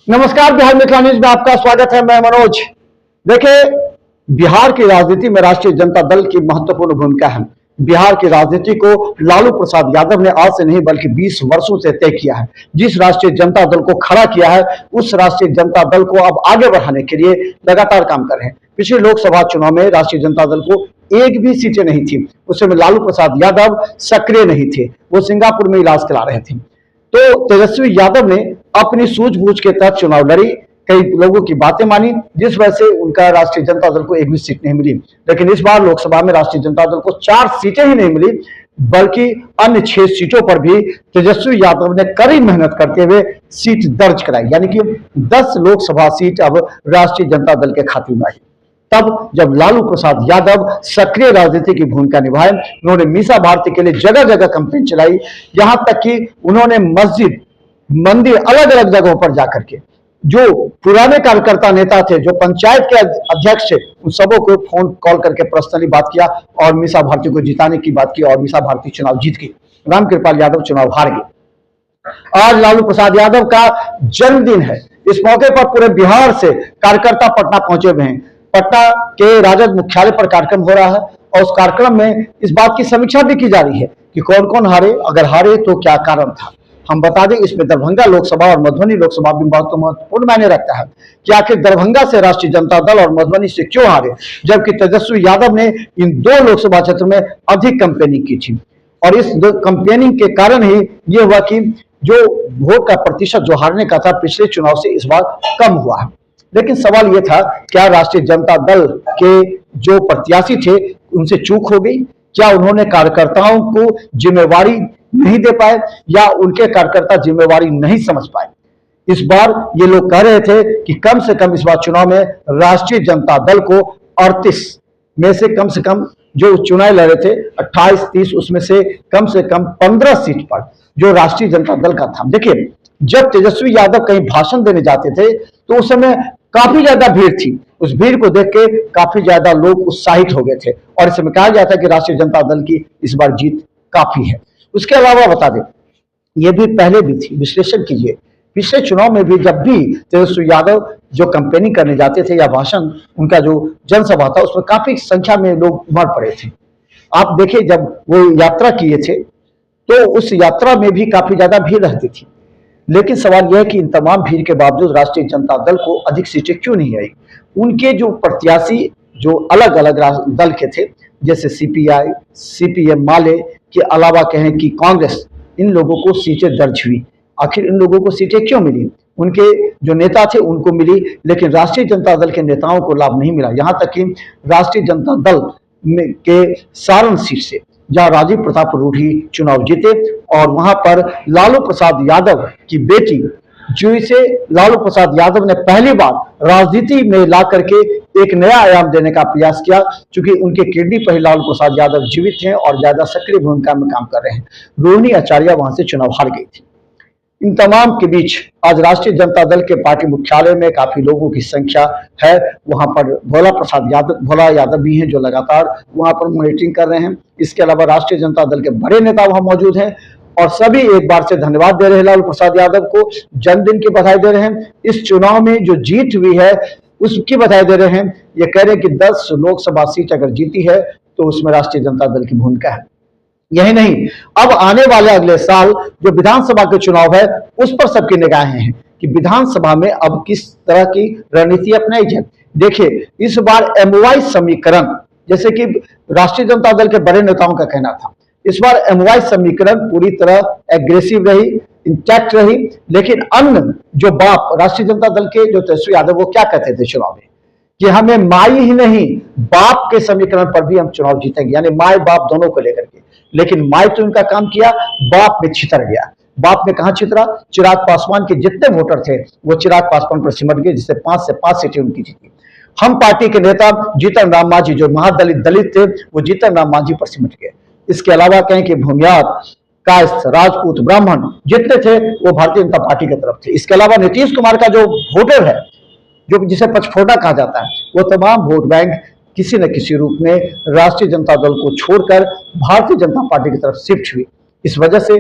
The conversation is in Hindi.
नमस्कार, बिहार मिथिला न्यूज में आपका स्वागत है। मैं मनोज। देखिए, बिहार की राजनीति में राष्ट्रीय जनता दल की महत्वपूर्ण भूमिका है। बिहार की राजनीति को लालू प्रसाद यादव ने आज से नहीं बल्कि 20 वर्षों से तय किया है। जिस राष्ट्रीय जनता दल को खड़ा किया है, उस राष्ट्रीय जनता दल को अब आगे बढ़ाने के लिए लगातार काम कर रहे हैं। पिछले लोकसभा चुनाव में राष्ट्रीय जनता दल को एक भी सीटें नहीं थी, उस समय लालू प्रसाद यादव सक्रिय नहीं थे, वो सिंगापुर में इलाज करा रहे थे। तो तेजस्वी यादव ने अपनी सूझबूझ के तहत चुनाव लड़ी, कई लोगों की बातें मानी, जिस वजह से उनका राष्ट्रीय जनता दल को एक भी सीट नहीं मिली। लेकिन इस बार लोकसभा में राष्ट्रीय जनता दल को 4 सीटें ही नहीं मिली, बल्कि अन्य 6 सीटों पर भी तेजस्वी यादव ने कड़ी मेहनत करते हुए सीट दर्ज कराई, यानी कि 10 लोकसभा सीट अब राष्ट्रीय जनता दल के खाते में आई। तब जब लालू प्रसाद यादव सक्रिय राजनीति की भूमिका निभाए, उन्होंने मीसा भारती के लिए जगह जगह कैंपेन चलाई, यहां तक कि उन्होंने मस्जिद, मंदिर, अलग अलग जगहों पर जाकर के जो पुराने कार्यकर्ता नेता थे, जो पंचायत के अध्यक्ष थे, उन सबों को फोन कॉल करके पर्सनली बात किया और मीसा भारती को जिताने की बात की और मीसा भारती चुनाव जीत गई। रामकृपाल यादव चुनाव हार गए। आज लालू प्रसाद यादव का जन्मदिन है। इस मौके पर पूरे बिहार से कार्यकर्ता पटना पहुंचे हुए हैं। पटना के राजद मुख्यालय पर कार्यक्रम हो रहा है और उस कार्यक्रम में इस बात की समीक्षा भी की जा रही है कि कौन कौन हारे, अगर हारे तो क्या कारण था। हम बता दें, इसमें दरभंगा लोकसभा और मधुबनी लोकसभा भी महत्वपूर्ण मायने रखता है कि आखिर दरभंगा से राष्ट्रीय जनता दल और मधुबनी से क्यों हारे, जबकि तेजस्वी यादव ने इन 2 लोकसभा क्षेत्र में अधिक कैंपेनिंग की थी। और इस कैंपेनिंग के कारण ही ये हुआ कि जो वोट का प्रतिशत जो हारने का था पिछले चुनाव से इस बार कम हुआ है। लेकिन सवाल यह था, क्या राष्ट्रीय जनता दल के जो प्रत्याशी थे उनसे चूक हो गई? क्या उन्होंने कार्यकर्ताओं को जिम्मेवारी नहीं दे पाए या उनके कार्यकर्ता जिम्मेवारी नहीं समझ पाए? इस बार ये लोग कह रहे थे कि कम से कम इस बार चुनाव में राष्ट्रीय जनता दल को 38 में से कम जो चुनाव लड़े थे 28-30, उसमें से कम 15 सीट पर जो राष्ट्रीय जनता दल का था। देखिए, जब तेजस्वी यादव कहीं भाषण देने जाते थे तो उस समय काफी ज्यादा भीड़ थी। उस भीड़ को देख के काफी ज्यादा लोग उत्साहित हो गए थे और इस समय कहा जाता है कि राष्ट्रीय जनता दल की इस बार जीत काफी है। उसके अलावा बता दें, ये भी पहले भी थी, विश्लेषण कीजिए। पिछले चुनाव में भी जब भी तेजस्वी यादव जो कैंपेनिंग करने जाते थे या भाषण, उनका जो जनसभा था, उसमें काफी संख्या में लोग उमड़ पड़े थे। आप देखिए, जब वो यात्रा किए थे तो उस यात्रा में भी काफी ज्यादा भीड़ रहती थी। लेकिन सवाल यह है कि इन तमाम भीड़ के बावजूद राष्ट्रीय जनता दल को अधिक सीटें क्यों नहीं आई? उनके जो प्रत्याशी जो अलग अलग दल के थे, जैसे सीपीआई, सीपीएम, माले के अलावा कहें कि कांग्रेस, इन लोगों को सीटें दर्ज हुई। आखिर इन लोगों को सीटें क्यों मिली? उनके जो नेता थे उनको मिली, लेकिन राष्ट्रीय जनता दल के नेताओं को लाभ नहीं मिला। यहां तक कि राष्ट्रीय जनता दल के सारण सीट से जहां राजीव प्रताप रूढ़ी चुनाव जीते और वहां पर लालू प्रसाद यादव की बेटी जिसे लालू प्रसाद यादव ने पहली बार राजनीति में ला करके एक नया आयाम देने का प्रयास किया, क्योंकि उनके किडनी पर लालू प्रसाद यादव जीवित हैं और ज्यादा सक्रिय भूमिका में काम कर रहे हैं। रोहिणी आचार्य वहां से चुनाव हार गई थी। इन तमाम के बीच आज राष्ट्रीय जनता दल के पार्टी मुख्यालय में काफी लोगों की संख्या है। वहां पर भोला यादव भी हैं जो लगातार वहां पर मॉनिटरिंग कर रहे हैं। इसके अलावा राष्ट्रीय जनता दल के बड़े नेता वहां मौजूद हैं और सभी एक बार से धन्यवाद दे रहे हैं लालू प्रसाद यादव को, जन्मदिन की बधाई दे रहे हैं। इस चुनाव में जो जीत हुई है उसकी बधाई दे रहे हैं। ये कह रहे हैं कि 10 लोकसभा सीट अगर जीती है तो उसमें राष्ट्रीय जनता दल की भूमिका है। यही नहीं, अब आने वाले अगले साल जो विधानसभा के चुनाव है उस पर सबकी निगाहें हैं कि विधानसभा में अब किस तरह की रणनीति अपनाई जाए। देखिए, इस बार MOI समीकरण, जैसे कि राष्ट्रीय जनता दल के बड़े नेताओं का कहना था, इस बार MOI समीकरण पूरी तरह एग्रेसिव रही, इंटैक्ट रही। लेकिन अन्य जो बाप राष्ट्रीय जनता दल के जो तेजस्वी यादव, वो क्या कहते थे चुनाव में कि हमें माई ही नहीं बाप के समीकरण पर भी हम चुनाव जीतेंगे, यानी माई बाप दोनों को लेकर के। लेकिन माई तो उनका काम किया, बाप में छितर गया। बाप में कहां छितरा? चिराग पासवान के जितने वोटर थे वो चिराग पासवान पर सिमट गए, जिससे 5 से 5 सीटें उनकी जीती। हम पार्टी के नेता जीतन राम मांझी जो महादलित थे, वो जीतन राम मांझी पर सिमट गए। इसके अलावा कहें कि भूमियार, कायस्थ, राजपूत, ब्राह्मण जितने थे वो भारतीय जनता पार्टी की तरफ थे। इसके अलावा नीतीश कुमार का जो वोटर है, जो जिसे पचफोटा कहा जाता है, वो तमाम वोट बैंक किसी न किसी रूप में राष्ट्रीय जनता दल को छोड़कर भारतीय जनता पार्टी की तरफ शिफ्ट हुई। इस वजह से